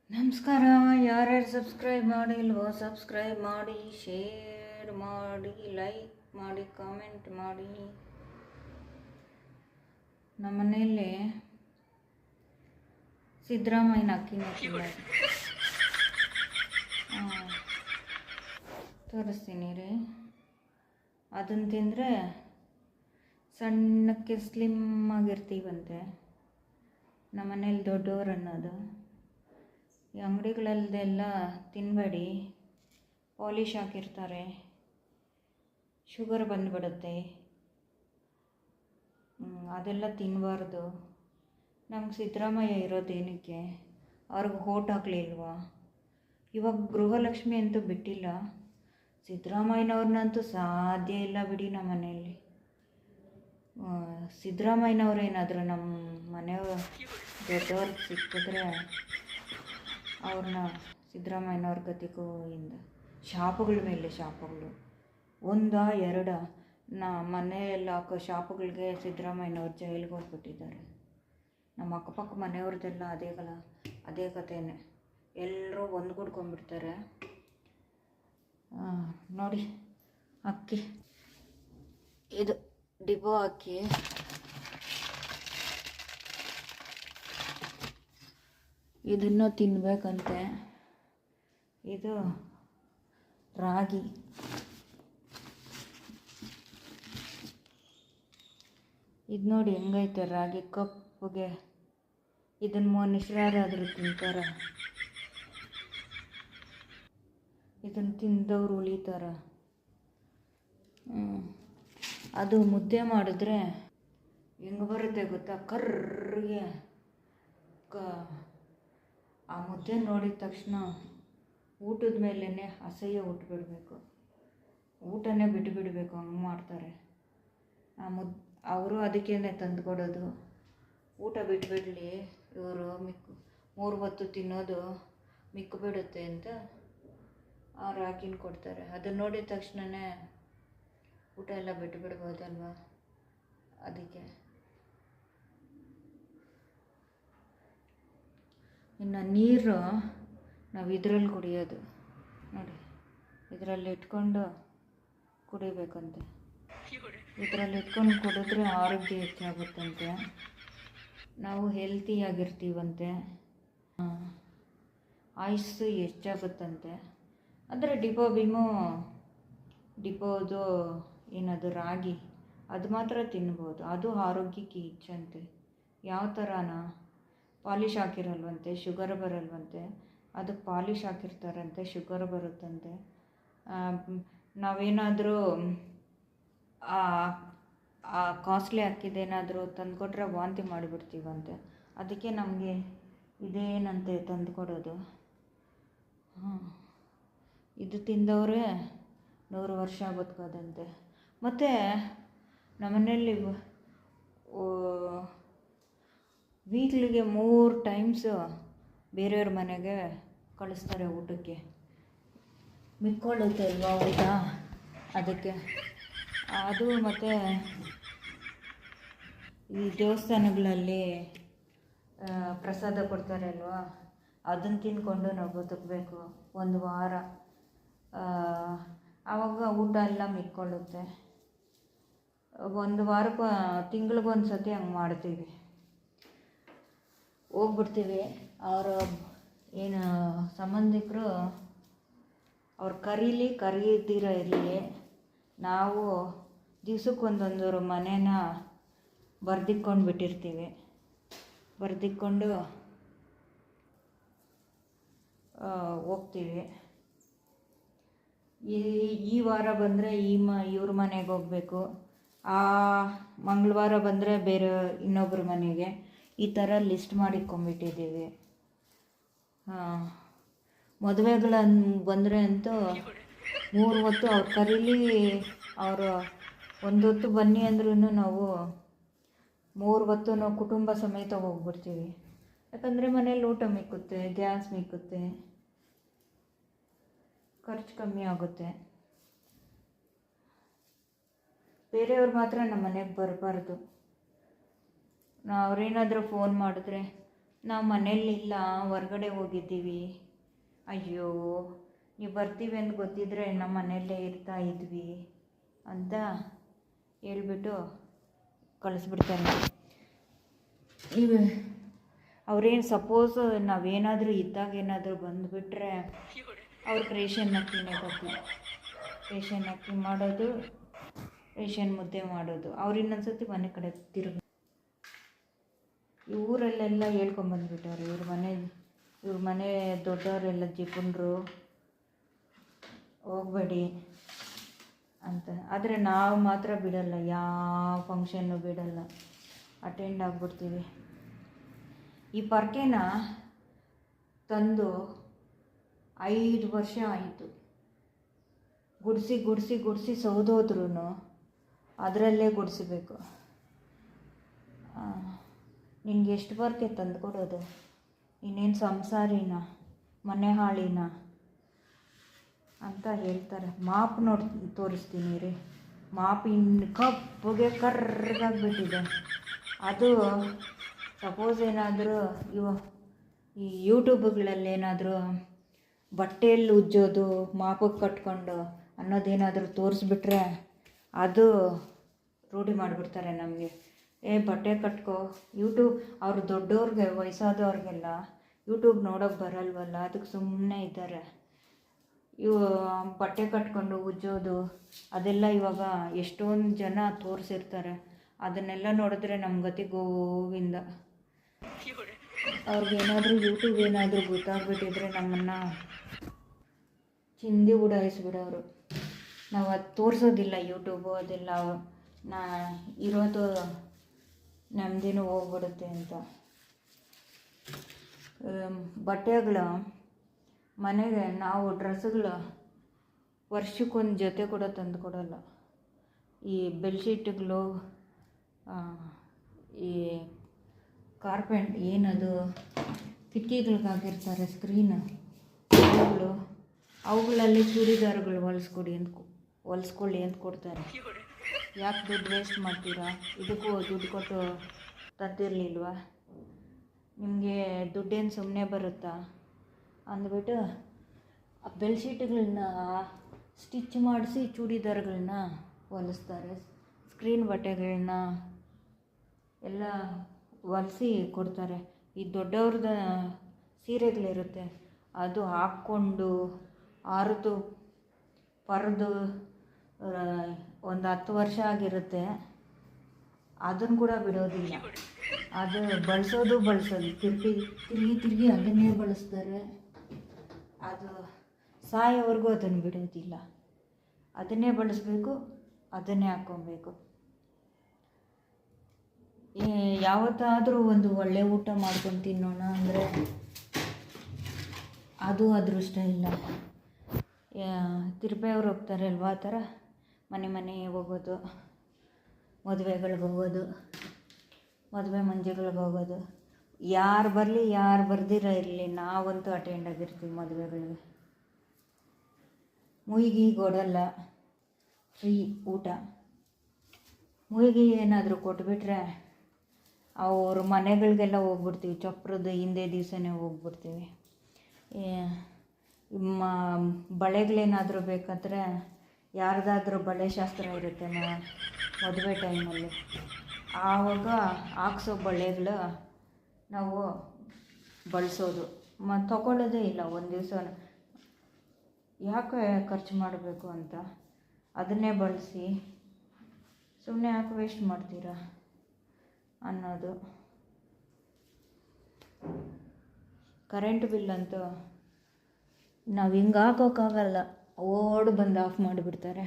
ನಮಸ್ಕಾರ. ಯಾರ್ಯಾರು subscribe ಮಾಡಿಲ್ವೋ subscribe ಮಾಡಿ, ಶೇರ್ ಮಾಡಿ, ಲೈಕ್ ಮಾಡಿ, ಕಾಮೆಂಟ್ ಮಾಡಿ. ನಮ್ಮ ಮನೆಯಲ್ಲಿ ಸಿದ್ದರಾಮಯ್ಯನ ಅಕ್ಕಿನ ತೋರಿಸ್ತೀನಿ ರೀ. ಅದನ್ನು ತಿಂದರೆ ಸಣ್ಣಕ್ಕೆ ಸ್ಲಿಮ್ ಆಗಿರ್ತೀವಂತೆ. ನಮ್ಮ ಮನೇಲಿ ದೊಡ್ಡವರು ಅನ್ನೋದು. ಈ ಅಂಗಡಿಗಳಲ್ಲೆಲ್ಲ ತಿನ್ನಬೇಡಿ, ಪಾಲಿಶ್ ಹಾಕಿರ್ತಾರೆ, ಶುಗರ್ ಬಂದುಬಿಡುತ್ತೆ, ಅದೆಲ್ಲ ತಿನ್ನಬಾರ್ದು. ನಮ್ಗೆ ಸಿದ್ದರಾಮಯ್ಯ ಇರೋದೇನಕ್ಕೆ? ಅವ್ರಿಗೆ ಓಟ್ ಹಾಕ್ಲಿಲ್ವಾ? ಇವಾಗ ಗೃಹಲಕ್ಷ್ಮಿ ಅಂತೂ ಬಿಟ್ಟಿಲ್ಲ. ಸಿದ್ದರಾಮಯ್ಯನವ್ರನ್ನಂತೂ ಸಾಧ್ಯ ಇಲ್ಲ ಬಿಡಿ. ನಮ್ಮ ಮನೆಯಲ್ಲಿ ಸಿದ್ದರಾಮಯ್ಯನವ್ರೇನಾದರೂ ನಮ್ಮ ಮನೆಯವ್ರು ದೊಡ್ಡವ್ರಿಗೆ ಸಿಕ್ಕಿದ್ರೆ ಅವ್ರನ್ನ ಸಿದ್ದರಾಮಯ್ಯನವ್ರ ಗತಿಗೂ ಇಂದ ಶಾಪಗಳ ಮೇಲೆ ಶಾಪಗಳು, ಒಂದ ಎರಡ ಮನೆಯಲ್ಲಿ ಹಾಕೋ ಶಾಪಗಳಿಗೆ ಸಿದ್ದರಾಮಯ್ಯನವ್ರು ಜೈಲಿಗೆ ಹೋಗ್ಬಿಟ್ಟಿದ್ದಾರೆ. ನಮ್ಮ ಅಕ್ಕಪಕ್ಕ ಮನೆಯವ್ರದ್ದೆಲ್ಲ ಅದೇ ಕಥೆನೇ. ಎಲ್ಲರೂ ಒಂದುಗೂಡ್ಕೊಂಡ್ಬಿಡ್ತಾರೆ. ನೋಡಿ ಅಕ್ಕಿ, ಇದು ಡಿಬೋ ಅಕ್ಕಿ. ಇದನ್ನು ತಿನ್ನಬೇಕಂತೆ. ಇದು ರಾಗಿ. ಇದು ನೋಡಿ ಹೆಂಗೈತೆ ರಾಗಿ, ಕಪ್ಪಗೆ. ಇದನ್ನು ಮನುಷ್ಯರಾದರೂ ತಿಂತಾರೆ, ಇದನ್ನು ತಿಂದವ್ರು ಉಳಿತಾರೆ. ಅದು ಮುದ್ದೆ ಮಾಡಿದ್ರೆ ಹೆಂಗೆ ಬರುತ್ತೆ ಗೊತ್ತಾ? ಕರ್ರಿಗೆ. ಆ ಮುದ್ದೆ ನೋಡಿದ ತಕ್ಷಣ ಊಟದ ಮೇಲೇ ಅಸಹ್ಯ ಹುಟ್ಟುಬಿಡ್ಬೇಕು, ಊಟನೇ ಬಿಟ್ಟುಬಿಡಬೇಕು, ಹಂಗೆ ಮಾಡ್ತಾರೆ. ಅವರು ಅದಕ್ಕೇ ತಂದುಕೊಡೋದು. ಊಟ ಬಿಟ್ಬಿಡಲಿ ಇವರು, 3 ಹೊತ್ತು ತಿನ್ನೋದು ಮಿಕ್ಕಿಬಿಡುತ್ತೆ ಅಂತ ಆ ರಾಗಿನ ಕೊಡ್ತಾರೆ. ಅದನ್ನು ನೋಡಿದ ತಕ್ಷಣವೇ ಊಟ ಎಲ್ಲ ಬಿಟ್ಟುಬಿಡ್ಬೋದಲ್ವ, ಅದಕ್ಕೆ. ಇನ್ನು ನೀರು ನಾವು ಇದರಲ್ಲಿ ಕುಡಿಯೋದು ನೋಡಿ, ಇದರಲ್ಲಿ ಇಟ್ಕೊಂಡು ಕುಡಿಬೇಕಂತೆ. ಇದರಲ್ಲಿ ಇಟ್ಕೊಂಡು ಕುಡಿದ್ರೆ ಆರೋಗ್ಯ ಹೆಚ್ಚಾಗುತ್ತಂತೆ, ನಾವು ಹೆಲ್ತಿಯಾಗಿರ್ತೀವಂತೆ, ಆಯುಸ್ಸು ಹೆಚ್ಚಾಗುತ್ತಂತೆ. ಅಂದರೆ ಡಿಪೋದು ಏನದು ರಾಗಿ, ಅದು ಮಾತ್ರ ತಿನ್ಬೋದು. ಅದು ಆರೋಗ್ಯಕ್ಕೆ ಹೆಚ್ಚಂತೆ. ಯಾವ ಥರನಾ? Polish ಹಾಕಿರಲ್ವಂತೆ, sugar ಬರಲ್ವಂತೆ. ಅದು ಪಾಲಿಶ್ ಹಾಕಿರ್ತಾರಂತೆ, ಶುಗರ್ ಬರುತ್ತಂತೆ. ನಾವೇನಾದರೂ ಕಾಸ್ಟ್ಲಿ ಅಕ್ಕಿದೇನಾದರೂ ತಂದುಕೊಟ್ರೆ ವಾಂತಿ ಮಾಡಿಬಿಡ್ತೀವಂತೆ. ಅದಕ್ಕೆ ನಮಗೆ ಇದೇನಂತೆ ತಂದುಕೊಡೋದು. ಇದು ತಿಂದವರೇ 100 ವರ್ಷ ಬದುಕೋದಂತೆ. ಮತ್ತು ನಮ್ಮನೆಯಲ್ಲಿ ವೀಕ್ಲಿಗೆ 3 ಟೈಮ್ಸು ಬೇರೆಯವ್ರ ಮನೆಗೆ ಕಳಿಸ್ತಾರೆ ಊಟಕ್ಕೆ. ಮಿಕ್ಕೊಳ್ಳುತ್ತೆ ಅಲ್ವಾ ಊಟ, ಅದಕ್ಕೆ. ಅದು ಮತ್ತು ಈ ದೇವಸ್ಥಾನಗಳಲ್ಲಿ ಪ್ರಸಾದ ಕೊಡ್ತಾರೆ ಅಲ್ವಾ, ಅದನ್ನು ತಿಂದ್ಕೊಂಡು ನಾವು ಬದುಕಬೇಕು 1 ವಾರ. ಆವಾಗ ಊಟ ಎಲ್ಲ ಮಿಕ್ಕೊಳ್ಳುತ್ತೆ. 1 ವಾರಕ್ಕೆ, ತಿಂಗಳಿಗೊಂದು ಸತಿ ಹಂಗೆ ಮಾಡ್ತೀವಿ. ಹೋಗ್ಬಿಡ್ತೀವಿ. ಅವರ ಏನು ಸಂಬಂಧಿಕರು ಅವ್ರು ಕರೀದಿರ ಇರಲಿ, ನಾವು ದಿವ್ಸಕ್ಕೊಂದೊಂದು ಮನೇನ ಬರೆದಿಕ್ಕೊಂಡು ಬಿಟ್ಟಿರ್ತೀವಿ. ಬರೆದಿಕ್ಕೊಂಡು ಹೋಗ್ತೀವಿ. ಈ ವಾರ ಬಂದರೆ ಇವ್ರ ಮನೆಗೆ ಹೋಗಬೇಕು, ಆ ಮಂಗಳವಾರ ಬಂದರೆ ಬೇರೆ ಇನ್ನೊಬ್ಬರ ಮನೆಗೆ, ಈ ಥರ ಲಿಸ್ಟ್ ಮಾಡಿಟ್ಕೊಂಡ್ಬಿಟ್ಟಿದ್ದೀವಿ. ಮದುವೆಗಳನ್ನು ಬಂದರೆ ಅಂತೂ 3 ಹೊತ್ತು ಅವ್ರು ಕರೀಲಿ, ಅವರು 1 ಹೊತ್ತು ಬನ್ನಿ ಅಂದ್ರೂ ನಾವು 3 ಹೊತ್ತು ನಾವು ಕುಟುಂಬ ಸಮೇತ ಹೋಗ್ಬಿಡ್ತೀವಿ. ಯಾಕಂದರೆ ಮನೇಲಿ ಊಟ ಮಿಕ್ಕುತ್ತೆ, ಗ್ಯಾಸ್ ಮಿಕ್ಕುತ್ತೆ, ಖರ್ಚು ಕಮ್ಮಿ ಆಗುತ್ತೆ. ಬೇರೆಯವ್ರು ಮಾತ್ರ ನಮ್ಮ ಮನೆಗೆ ಬರಬಾರ್ದು. ಅವರೇನಾದರೂ ಫೋನ್ ಮಾಡಿದ್ರೆ ನಾವು ಮನೇಲಿಲ್ಲ, ಹೊರ್ಗಡೆ ಹೋಗಿದ್ದೀವಿ. ಅಯ್ಯೋ, ನೀವು ಬರ್ತೀವಿ ಅಂತ ಗೊತ್ತಿದ್ರೆ ನಮ್ಮ ಮನೆಯಲ್ಲೇ ಇರ್ತಾ ಇದ್ವಿ ಅಂತ ಹೇಳ್ಬಿಟ್ಟು ಕಳಿಸ್ಬಿಡ್ತಾರೆ. ಇವು ಅವ್ರೇನು ಸಪೋಸ್ ನಾವೇನಾದರೂ ಇದ್ದಾಗ ಏನಾದರೂ ಬಂದುಬಿಟ್ರೆ ಅವ್ರಿಗೆ ರೇಷನ್ ಅಕ್ಕಿನೇ ಗತಿ. ರೇಷನ್ ಅಕ್ಕಿ ಮಾಡೋದು, ರೇಷನ್ ಮುದ್ದೆ ಮಾಡೋದು. ಅವ್ರು ಇನ್ನೊಂದ್ಸತಿ ಮನೆ ಕಡೆ ತಿರುಗಿ ಈ ಊರಲ್ಲೆಲ್ಲ ಹೇಳ್ಕೊಂಬಂದ್ಬಿಟ್ಟವ್ರು, ಇವ್ರ ಮನೆ ದೊಡ್ಡವರೆಲ್ಲ ಜಿಪುಣರು, ಹೋಗಬೇಡಿ ಅಂತ. ಆದರೆ ನಾವು ಮಾತ್ರ ಬಿಡಲ್ಲ, ಯಾವ ಫಂಕ್ಷನ್ನು ಬಿಡಲ್ಲ, ಅಟೆಂಡ್ ಆಗಿಬಿಡ್ತೀವಿ. ಈ ಪರ್ಕೆನ ತಂದು 5 ವರ್ಷ ಆಯಿತು. ಗುಡಿಸಿ ಗುಡಿಸಿ ಗುಡಿಸಿ ಸೌದೋದ್ರೂ ಅದರಲ್ಲೇ ಗುಡಿಸಬೇಕು. ನಿನಗೆ ಎಷ್ಟು ಪರ್ಕೆ ತಂದು ಕೊಡೋದು? ಇನ್ನೇನು ಸಂಸಾರಿನ, ಮನೆ ಹಾಳಿನ ಅಂತ ಹೇಳ್ತಾರೆ. ಮಾಪ್ ತೋರಿಸ್ತೀನಿ ರೀ. ಮಾಪ್ ಇನ್ನು ಕಪ್ಪಗೆ ಕರ್ರಗಾಗ್ಬಿಟ್ಟಿದೆ. ಅದು ಸಪೋಸ್ ಏನಾದರೂ ಈ ಯೂಟ್ಯೂಬ್ಗಳಲ್ಲೇನಾದರೂ ಬಟ್ಟೆಯಲ್ಲಿ ಉಜ್ಜೋದು, ಮಾಪಕ್ಕೆ ಕಟ್ಕೊಂಡು ಅನ್ನೋದೇನಾದರೂ ತೋರಿಸ್ಬಿಟ್ರೆ ಅದು ರೂಢಿ ಮಾಡಿಬಿಡ್ತಾರೆ ನಮಗೆ. ಬಟ್ಟೆ ಕಟ್ಕೋ, ಯೂಟ್ಯೂಬ್ ಅವರು ದೊಡ್ಡವ್ರಿಗೆ, ವಯಸ್ಸಾದವ್ರಿಗೆಲ್ಲ ಯೂಟ್ಯೂಬ್ ನೋಡೋಕ್ಕೆ ಬರಲ್ವಲ್ಲ, ಅದಕ್ಕೆ ಸುಮ್ಮನೆ ಇದ್ದಾರೆ. ಬಟ್ಟೆ ಕಟ್ಕೊಂಡು ಉಜ್ಜೋದು ಅದೆಲ್ಲ ಇವಾಗ ಎಷ್ಟೊಂದು ಜನ ತೋರಿಸಿರ್ತಾರೆ. ಅದನ್ನೆಲ್ಲ ನೋಡಿದ್ರೆ ನಮ್ಮ ಗತಿ ಗೋವಿಂದ. ಅವ್ರಿಗೇನಾದರೂ ಯೂಟ್ಯೂಬ್ ಏನಾದರೂ ಗೊತ್ತಾಗ್ಬಿಟ್ಟಿದ್ರೆ ನಮ್ಮನ್ನು ಚಿಂದಿ ಉಡಾಯಿಸ್ಬಿಡೋರು. ನಾವು ಅದು ತೋರಿಸೋದಿಲ್ಲ ಯೂಟ್ಯೂಬು, ಅದೆಲ್ಲ ಇರೋದು ನಮ್ಮದೇನು ಹೋಗ್ಬಿಡುತ್ತೆ ಅಂತ. ಬಟ್ಟೆಗಳು ಮನೆಗೆ ನಾವು ಡ್ರೆಸ್ಸುಗಳು ವರ್ಷಕ್ಕೊಂದು ಜೊತೆ ಕೂಡ ತಂದು ಕೊಡೋಲ್ಲ. ಈ ಬೆಡ್ಶೀಟ್ಗಳು, ಈ ಕಾರ್ಪೆಂಟ್ ಏನದು ಕಿಟಕಿಗಳಿಗೆ ಹಾಕಿರ್ತಾರೆ ಸ್ಕ್ರೀನು, ಅವುಗಳಲ್ಲಿ ಚೂಡಿದಾರಗಳು ಹೊಲಿಸ್ಕೊಳ್ಳಿ ಅಂತ ಕೊಡ್ತಾರೆ. ಯಾಕೆ ದುಡ್ಡು ವೇಸ್ಟ್ ಮಾಡ್ತೀರಾ? ಇದಕ್ಕೂ ದುಡ್ಡು ಕೊಟ್ಟು ತಂದಿರಲಿಲ್ವಾ? ನಿಮಗೆ ದುಡ್ಡೇನು ಸುಮ್ಮನೆ ಬರುತ್ತಾ ಅಂದ್ಬಿಟ್ಟು ಆ ಬೆಡ್ಶೀಟ್ಗಳನ್ನ ಸ್ಟಿಚ್ ಮಾಡಿಸಿ ಚೂಡಿದಾರಗಳನ್ನ ಹೊಲಿಸ್ತಾರೆ. ಸ್ಕ್ರೀನ್ ಬಟ್ಟೆಗಳನ್ನ ಎಲ್ಲ ಹೊಲಿಸಿ ಕೊಡ್ತಾರೆ. ಈ ದೊಡ್ಡವ್ರದ ಸೀರೆಗಳಿರುತ್ತೆ, ಅದು ಹಾಕ್ಕೊಂಡು ಪರದು ಒಂದು 10 ವರ್ಷ ಆಗಿರುತ್ತೆ, ಅದನ್ನು ಕೂಡ ಬಿಡೋದಿಲ್ಲ. ಅದು ಬಳಸೋದು ತಿರುಗಿ ಅದನ್ನೇ ಬಳಸ್ತಾರೆ. ಅದು ಸಾಯೋವರೆಗೂ ಅದನ್ನು ಬಿಡೋದಿಲ್ಲ, ಅದನ್ನೇ ಬಳಸಬೇಕು, ಅದನ್ನೇ ಹಾಕ್ಕೊಬೇಕು. ಯಾವತ್ತಾದರೂ ಒಂದು ಒಳ್ಳೆ ಊಟ ಮಾಡ್ಕೊಂಡು ತಿನ್ನೋಣ ಅಂದರೆ ಅದು ಅದೃಷ್ಟ ಇಲ್ಲ. ತಿರುಪೆಯವ್ರು ಹೋಗ್ತಾರೆ ಅಲ್ವಾ, ಆ ಥರ ಮನೆ ಹೋಗೋದು, ಮದುವೆಗಳಿಗೆ ಹೋಗೋದು, ಮದುವೆ ಮಂಜುಗಳಿಗೆ ಹೋಗೋದು. ಯಾರು ಬರಲಿ ಯಾರು ಬರ್ದಿರ ಇರಲಿ, ನಾವಂತೂ ಅಟೆಂಡ್ ಆಗಿರ್ತೀವಿ ಮದುವೆಗಳಿಗೆ. ಮುಯ್ಗಿ ಕೊಡಲ್ಲ, ಫ್ರೀ ಊಟ. ಮುಯ್ಗಿ ಏನಾದರೂ ಕೊಟ್ಬಿಟ್ರೆ ಅವ್ರ ಮನೆಗಳಿಗೆಲ್ಲ ಹೋಗ್ಬಿಡ್ತೀವಿ. ಚಪ್ರದ ಹಿಂದೆ ದಿವಸನೇ ಹೋಗ್ಬಿಡ್ತೀವಿ. ಬಳೆಗಳೇನಾದರೂ ಬೇಕಾದರೆ ಯಾರ್ದಾದ್ರೂ ಬಳೆ ಶಾಸ್ತ್ರ ಇರುತ್ತೆ ಮದುವೆ ಟೈಮಲ್ಲಿ, ಆವಾಗ ಹಾಕ್ಸೋ ಬಳೆಗಳು ನಾವು ಬಳಸೋದು, ತಗೊಳ್ಳೋದೇ ಇಲ್ಲ. ಒಂದು ದಿವಸ ಯಾಕೆ ಖರ್ಚು ಮಾಡಬೇಕು ಅಂತ ಅದನ್ನೇ ಬಳಸಿ ಸುಮ್ಮನೆ ಯಾಕೆ ವೇಸ್ಟ್ ಮಾಡ್ತೀರಾ ಅನ್ನೋದು. ಕರೆಂಟ್ ಬಿಲ್ ಅಂತೂ ನಾವು ಹಿಂಗೆ ಹಾಕೋಕ್ಕಾಗಲ್ಲ, ಬಂದು ಆಫ್ ಮಾಡಿಬಿಡ್ತಾರೆ.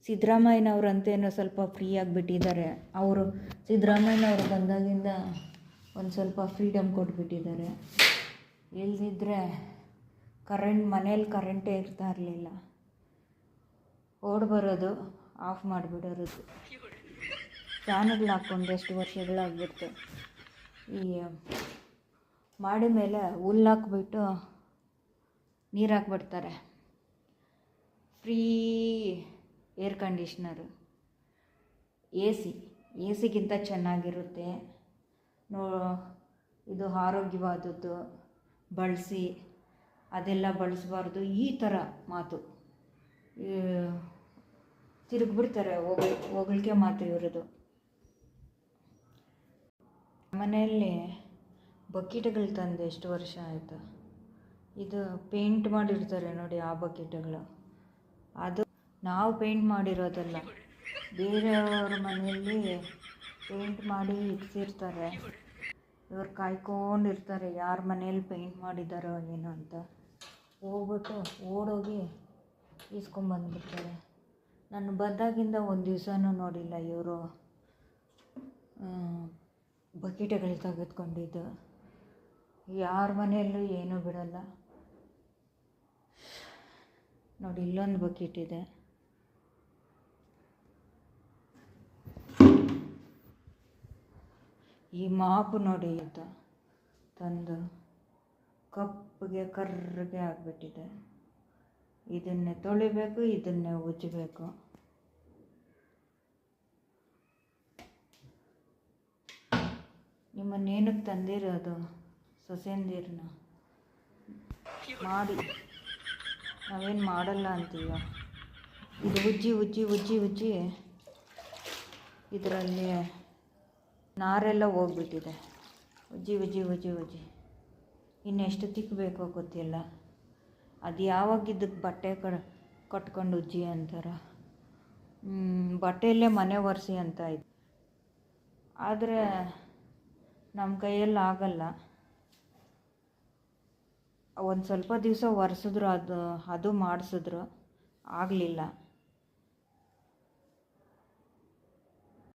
ಸಿದ್ದರಾಮಯ್ಯನವ್ರಂತೇನೋ ಸ್ವಲ್ಪ ಫ್ರೀ ಆಗಿಬಿಟ್ಟಿದ್ದಾರೆ. ಸಿದ್ದರಾಮಯ್ಯನವರು ಬಂದಾಗಿಂದ ಒಂದು ಸ್ವಲ್ಪ ಫ್ರೀಡಮ್ ಕೊಟ್ಬಿಟ್ಟಿದ್ದಾರೆ. ಇಲ್ಲದಿದ್ದರೆ ಮನೇಲಿ ಕರೆಂಟೇ ಇರ್ತಾ ಇರಲಿಲ್ಲ. ಬರೋದು, ಆಫ್ ಮಾಡಿಬಿಡೋದು. ಫ್ಯಾನುಗಳು ಹಾಕ್ಕೊಂಡು ಎಷ್ಟು ವರ್ಷಗಳಾಗ್ಬಿಡ್ತು. ಈ ಮಾಡಿ ಮೇಲೆ ಹುಲ್ಲು ಹಾಕ್ಬಿಟ್ಟು ನೀರು ಹಾಕ್ಬಿಡ್ತಾರೆ. ಫ್ರೀ ಏರ್ ಕಂಡೀಷ್ನರು, ಎ ಸಿಗಿಂತ ಚೆನ್ನಾಗಿರುತ್ತೆ. ಇದು ಆರೋಗ್ಯವಾದದ್ದು ಬಳಸಿ, ಅದೆಲ್ಲ ಬಳಸಬಾರ್ದು, ಈ ಥರ ಮಾತು ತಿರುಗಿಬಿಡ್ತಾರೆ. ಹೊಗಳಿಕೆ ಮಾತು ಇರೋದು. ಮನೆಯಲ್ಲಿ ಬಕೆಟ್ಗಳು ತಂದು ಎಷ್ಟು ವರ್ಷ ಆಯಿತು. ಇದು ಪೇಂಟ್ ಮಾಡಿರ್ತಾರೆ ನೋಡಿ, ಆ ಬಕೆಟ್ಗಳು. ಅದು ನಾವು ಪೇಂಟ್ ಮಾಡಿರೋದಲ್ಲ, ಬೇರೆಯವ್ರ ಮನೆಯಲ್ಲಿ ಪೇಂಟ್ ಮಾಡಿ ಇಡ್ಸಿರ್ತಾರೆ. ಇವ್ರು ಕಾಯ್ಕೊಂಡಿರ್ತಾರೆ ಯಾರ ಮನೇಲಿ ಪೇಂಟ್ ಮಾಡಿದಾರೋ ಏನೋ ಅಂತ. ಹೋಗ್ಬಿಟ್ಟು ಓಡೋಗಿ ಈಸ್ಕೊಂಬಂದ್ಬಿಡ್ತಾರೆ. ನಾನು ಬಂದಾಗಿಂದ ಒಂದು ದಿವಸನೂ ನೋಡಿಲ್ಲ ಇವರು ಬಕೆಟ್ಗಳು ತೆಗೆದುಕೊಂಡಿದ್ದು. ಯಾರ ಮನೆಯಲ್ಲೂ ಏನೂ ಬಿಡಲ್ಲ ನೋಡಿ. ಇಲ್ಲೊಂದು ಬಕೆಟ್ ಇದೆ. ಈ ಮಾಪು ನೋಡಿ ಅಂತ ತಂದು ಕಪ್ಪಗೆ ಕರ್ರಗೆ ಆಗಿಬಿಟ್ಟಿದೆ. ಇದನ್ನೇ ತೊಳಿಬೇಕು, ಇದನ್ನೇ ಉಜ್ಜಬೇಕು. ನಿಮ್ಮನ್ನೇನಕ್ಕೆ ತಂದಿರೋದು? ಸೊಸೆಂದಿರನ್ನ ಮಾಡಿ, ನಾವೇನು ಮಾಡಲ್ಲ ಅಂತೀವ. ಇದು ಉಜ್ಜಿ ಉಜ್ಜಿ ಉಜ್ಜಿ ಉಜ್ಜಿ ಇದರಲ್ಲಿ ನಾರೆಲ್ಲ ಹೋಗ್ಬಿಟ್ಟಿದೆ. ಉಜ್ಜಿ ಉಜ್ಜಿ ಉಜ್ಜಿ ಉಜ್ಜಿ ಇನ್ನೆಷ್ಟು ತಿಕ್ಕಬೇಕೋ ಗೊತ್ತಿಲ್ಲ. ಅದು ಯಾವಾಗ ಇದಕ್ಕೆ ಬಟ್ಟೆ ಕಟ್ಕೊಂಡು ಉಜ್ಜಿ ಅಂತಾರ. ಬಟ್ಟೆಯಲ್ಲೇ ಮನೆ ಒರೆಸಿ ಅಂತ ಇತ್ತು. ಆದರೆ ನಮ್ಮ ಕೈಯಲ್ಲಿ ಆಗಲ್ಲ. ಒಂದು ಸ್ವಲ್ಪ ದಿವಸ ಒರೆಸಿದ್ರು, ಅದು ಮಾಡಿಸಿದ್ರು, ಆಗಲಿಲ್ಲ.